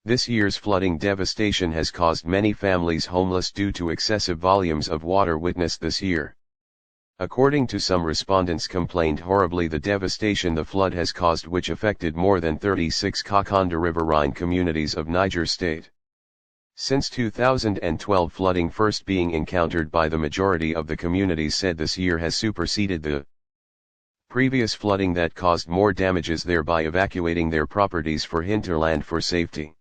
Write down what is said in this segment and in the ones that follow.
This year's flooding devastation has caused many families homeless due to excessive volumes of water witnessed this year. According to some respondents complained horribly the devastation the flood has caused, which affected more than 36 Kakanda riverine communities of Niger State. Since 2012, flooding first being encountered by the majority of the communities said this year has superseded the previous flooding that caused more damages, thereby evacuating their properties for hinterland for safety.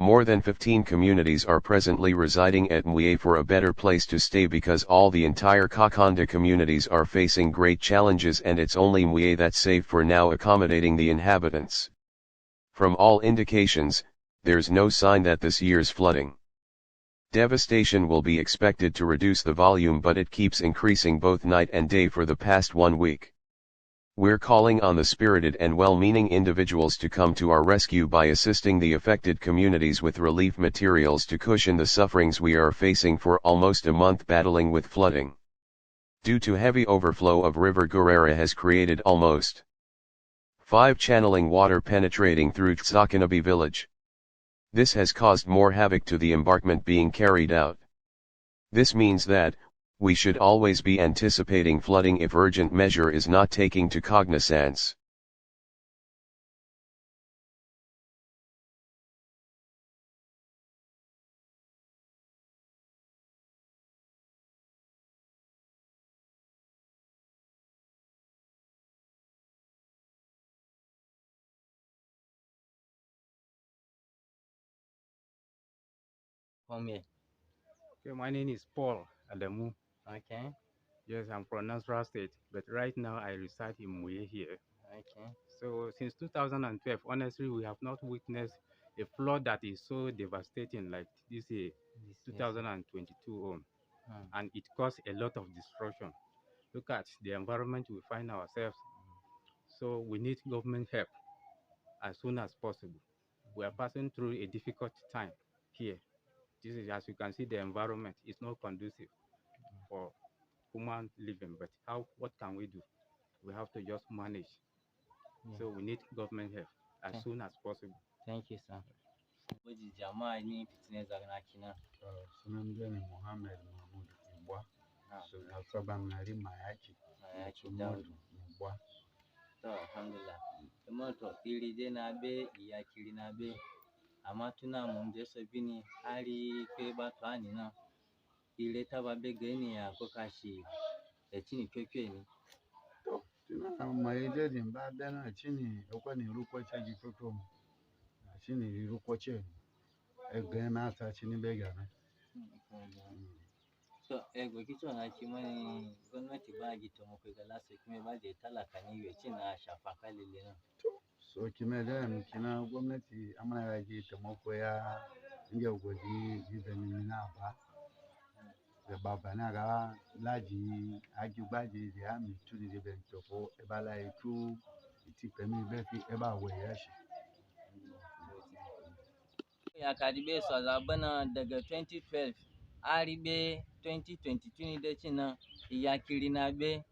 More than 15 communities are presently residing at Mwe for a better place to stay because all the entire Kakanda communities are facing great challenges, and it's only Mwe that's safe for now, accommodating the inhabitants. From all indications, there's no sign that this year's flooding devastation will be expected to reduce the volume, but it keeps increasing both night and day for the past 1 week. We're calling on the spirited and well-meaning individuals to come to our rescue by assisting the affected communities with relief materials to cushion the sufferings we are facing for almost a month battling with flooding. Due to heavy overflow of River Gurera has created almost 5 channeling water penetrating through Tsakanabe village. This has caused more havoc to the embankment being carried out. This means that we should always be anticipating flooding if urgent measure is not taken to cognizance. From here. Okay, my name is Paul Adamu. Okay. Yes, I'm from Nasarawa State, but right now I reside in Muye here. Okay. So since 2012, honestly, we have not witnessed a flood that is so devastating like this year, This is 2022, and it caused a lot of destruction. Look at the environment we find ourselves. So we need government help as soon as possible. We are passing through a difficult time here. This is, as you can see, the environment is not conducive for human living. But what can we do? We have to just manage. yeah. So we need government help as Okay. soon as possible. Thank you, sir. Oji jamaa ni fitness na kina. Sunamjani Muhammad Mahmud Mbwa. So nasaba mnari mayachi. Mayachi Daud. Mbwa. To alhamdulillah. Kama to ilije na be iyakili na be. Ama tuna mumje sobini hali kwe batwani na. Ile taba be geni ya kokashi. Chini kwekwe ni. Tuna mayeje dimba dana chini okwani ruko chaji toto. Chini ruko che. Egena sa chini begana. So ego kicho na kimani gwamnati ba gitomoko ga lase kuma ba je talaka ni weci na shafa kalile na. So kimeda mkina gwamnati amana yaji tamako ya inge ugodi jibeni mina ba. The baba na ga laji ajugbaji de ami tuli de bentoko ebala itu iti pemi befi eba weyashi. Ya kadibe so zabana daga 2012 aribe 2022 ni de china ya kiri na be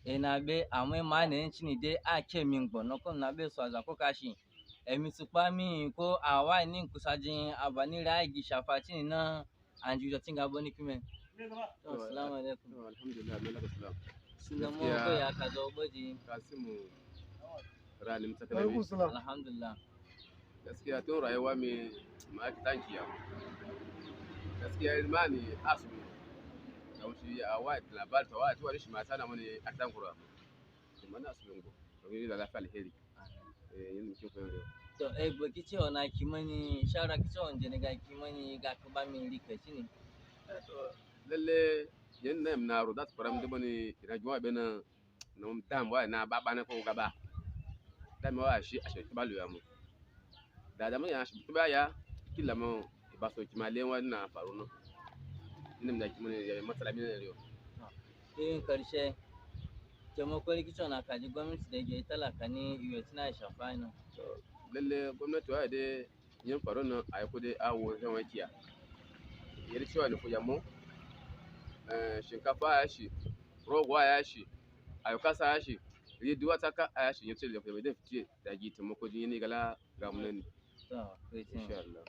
na be amwe ma na nchini de ake mi ngbo no ko na be so za ko kashi emi supa mi ko awa ni nkusajin abani ra igi shafa chini na anju jo tinga boni kimen. Assalamu alaikum. Alhamdulillah, Allah salam. Sunan mo ko ya kazo boji. Kasimu Rani Msakalabi. Alhamdulillah. Gaskiya tun rayuwa mai ma'aikatankiya. Gaskiya ilmani asumi. Da wuce a white labar ta white wani shi mata na mani aktan kura. Kuma na asumi ngo. To yi da lafiya alheri. Yin mutum ko yau. To gbo kici ona kimani shara kici onje ne ga kimani ga ka ba min rika shine. To lalle yin nan na ro da faram da bani ina juwa bena na dam wa na baba na ko gaba. Dam wa shi a shi balu ya mu. Da mun ya shi ba ya kila mu ba so ki malen wannan faru no. Ina da kimani ya matsala min ne yau. Yin karshe taimako kici ona kaji gwamnati da ke talaka ne iyo tana shafa ne. Lalle gwamnati wa da yin faru nan a yi kudi awo zan wakiya. Yari cewa ni kuyamu shinkafa ya shi, rogo ya shi, ayukasa ya shi, riduwa ta ka ya shi yace da fa da fice da gi taimako din ne gala ga mun ne. to wetin insha Allah